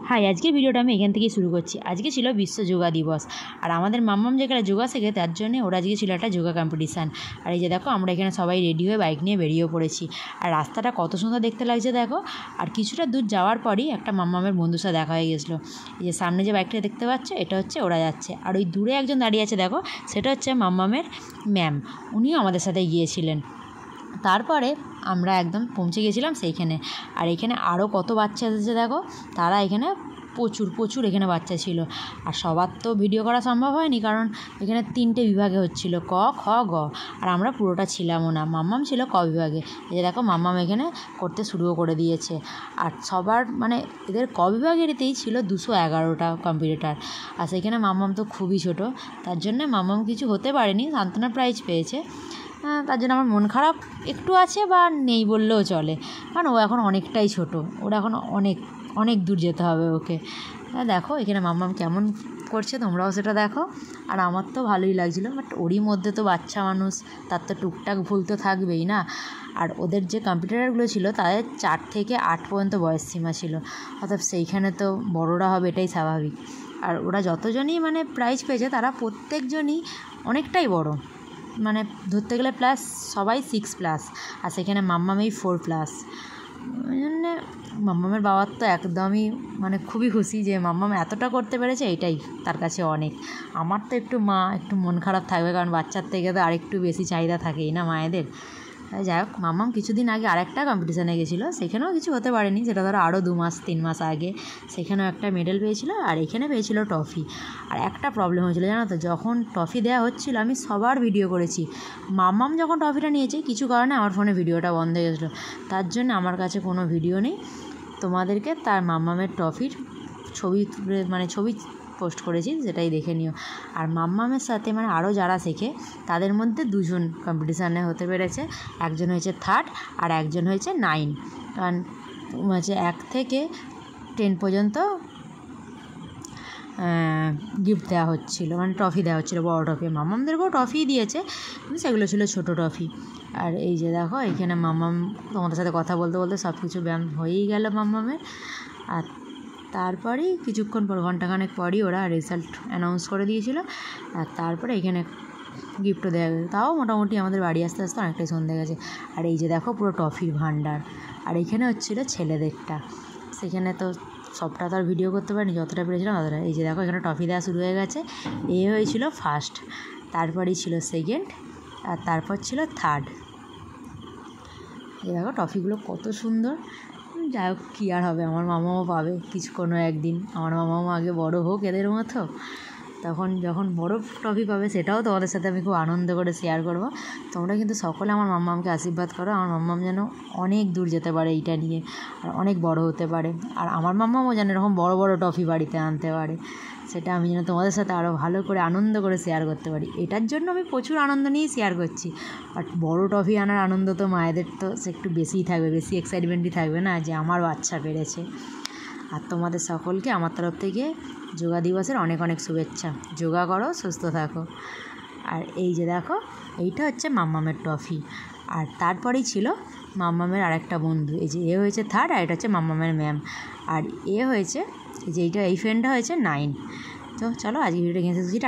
High, আজকের ভিডিওটা আমি এখান থেকেই শুরু করছি। আজকে ছিল বিশ্ব যোগা দিবস, আর আমাদের মাম্মাম যেখানে যোগা শেখে তার জন্য ওরা আজকে ছিল একটা যোগা কম্পিটিশান। আর এই যে দেখো, আমরা এখানে সবাই রেডি হয়ে বাইক নিয়ে বেরিয়েও পড়েছি। আর রাস্তাটা কত সুন্দর দেখতে লাগছে দেখো। আর কিছুটা দূর যাওয়ার পরই একটা মাম্মামের বন্ধুর সাথে দেখা হয়ে গেছিলো। এই যে সামনে যে বাইকটা দেখতে পাচ্ছ, এটা হচ্ছে ওরা যাচ্ছে। আর ওই দূরে একজন দাঁড়িয়ে আছে দেখো, সেটা হচ্ছে মাম্মামের ম্যাম, উনিও আমাদের সাথে গিয়েছিলেন। তারপরে আমরা একদম পৌঁছে গেছিলাম সেইখানে। আর এখানে আরও কত বাচ্চা এসেছে দেখো, তারা এখানে প্রচুর এখানে বাচ্চা ছিল। আর সবার তো ভিডিও করা সম্ভব হয়নি, কারণ এখানে 3টে বিভাগে হচ্ছিল, ক, খ, গ। আর আমরা পুরোটা ছিলামও না, মাম্মাম ছিল ক বিভাগে। এই যে দেখো, মাম্মাম এখানে করতে শুরুও করে দিয়েছে। আর সবার মানে এদের ক বিভাগেরতেই ছিল 211টা কম্পিটিটার। আর সেখানে মাম্মাম তো খুবই ছোট, তার জন্য মাম্মাম কিছু হতে পারেনি, সান্ত্বনা প্রাইজ পেয়েছে। তার জন্য আমার মন খারাপ একটু আছে, বা নেই বললেও চলে, কারণ ও এখন অনেকটাই ছোট, ওরা এখন অনেক দূর যেতে হবে ওকে। দেখো এখানে মাম্মাম কেমন করছে, তোমরাও সেটা দেখো। আর আমার তো ভালোই লাগছিলো, বাট ওরই মধ্যে তো বাচ্চা মানুষ, তার তো টুকটাক ভুল তো থাকবেই না। আর ওদের যে কম্পিউটারগুলো ছিল তাদের 4 থেকে 8 পর্যন্ত বয়স সীমা ছিল, অর্থাৎ সেইখানে তো বড়রা হবে, এটাই স্বাভাবিক। আর ওরা যতজনই মানে প্রাইজ পেয়েছে তারা প্রত্যেকজনই অনেকটাই বড়, মানে ধরতে গেলে প্লাস সবাই 6+, আর সেখানে মাম্মামেই 4+। ওই জন্যে মাম্মামের বাবার তো একদমই মানে খুবই খুশি যে মাম্মাম এতটা করতে পেরেছে, এটাই তার কাছে অনেক। আমার তো একটু মন খারাপ থাকবে, কারণ বাচ্চার থেকে তো আরেকটু বেশি চাহিদা থাকেই না মায়েদের। যাই হোক, মাম্মাম কিছুদিন আগে আরেকটা কম্পিটিশানে গেছিলো, সেখানেও কিছু হতে পারেনি, সেটা ধরো আরও 2-3 মাস আগে। সেখানেও একটা মেডেল পেয়েছিল, আর এখানে পেয়েছিল ট্রফি। আর একটা প্রবলেম হয়েছিল জানো তো, যখন ট্রফি দেওয়া হচ্ছিলো আমি সবার ভিডিও করেছি। মাম্মাম যখন ট্রফিটা নিয়েছে, কিছু কারণে আমার ফোনে ভিডিওটা বন্ধ হয়ে গেছিলো, তার জন্য আমার কাছে কোনো ভিডিও নেই। তোমাদেরকে তার মাম্মামের ট্রফির ছবি পোস্ট করেছি, সেটাই দেখে নিও। আর মাম্মামের সাথে মানে আরও যারা শেখে তাদের মধ্যে 2জন কম্পিটিশানে হতে পেরেছে, একজন হয়েছে 3rd আর একজন হয়েছে 9। কারণ হচ্ছে 1 থেকে 10 পর্যন্ত গিফট দেওয়া হচ্ছিলো, মানে ট্রফি দেওয়া হচ্ছিলো, বড় ট্রফি। মাম্মামদেরকেও ট্রফি দিয়েছে, কিন্তু সেগুলো ছিল ছোটো ট্রফি। আর এই যে দেখো, এইখানে মাম্মাম তোমাদের সাথে কথা বলতে বলতে সব কিছু ব্যায়াম হয়েই গেল মাম্মামের। আর তারপরেই কিছুক্ষণ পর, ঘন্টাখানেক পরই ওরা রেজাল্ট অ্যানাউন্স করে দিয়েছিল। আর তারপরে এখানে গিফটও দেওয়া গেছে। তাও মোটামুটি আমাদের বাড়ি আসতে আসতে অনেকটাই সন্ধ্যে গেছে। আর এই যে দেখো, পুরো ট্রফির ভান্ডার। আর এইখানে হচ্ছিলো ছেলেদেরটা, সেখানে তো সবটা তো আর ভিডিও করতে পারিনি, যতটা পেরেছিলাম ততটা। এই যে দেখো, এখানে ট্রফি দেওয়া শুরু হয়ে গেছে। এ হয়েছিল 1st, তারপরেই ছিল 2nd, আর তারপর ছিল 3rd। এই দেখো ট্রফিগুলো কত সুন্দর। যাই হোক, কী আর হবে, আমার মামাও পাবে কোনো একদিন। আমার মামাও আগে বড় হোক এদের মতো, তখন যখন বড় ট্রফি পাবে সেটাও তোমাদের সাথে আমি খুব আনন্দ করে শেয়ার করব। তোমরা কিন্তু সকলে আমার মাম্মামকে আশীর্বাদ করো, আমার মাম্মাম যেন অনেক দূর যেতে পারে এইটা নিয়ে, আর অনেক বড় হতে পারে। আর আমার মাম্মামও যেন এরকম বড় ট্রফি বাড়িতে আনতে পারে, সেটা আমি যেন তোমাদের সাথে আরও ভালো করে আনন্দ করে শেয়ার করতে পারি। এটার জন্য আমি প্রচুর আনন্দ নিয়েই শেয়ার করছি। বাট বড় ট্রফি আনার আনন্দ তো মায়েদের তো সে একটু বেশিই থাকবে, বেশি এক্সাইটমেন্টই থাকবে না, যে আমার বাচ্চা পেরেছে। আর তোমাদের সকলকে আমার তরফ থেকে যোগা দিবসের অনেক শুভেচ্ছা। যোগা করো, সুস্থ থাকো। আর এই যে দেখো, এইটা হচ্ছে মাম্মামের ট্রফি। আর তারপরেই ছিল মাম্মামের আরেকটা বন্ধু, এই যে এ হয়েছে 3rd, আর এটা হচ্ছে মাম্মামের ম্যাম। আর এ হয়েছে এই যে এই ফ্রেন্ডটা হয়েছে 9। তো চলো, আজকে ভিডিওটা এখানে শেষ করছি।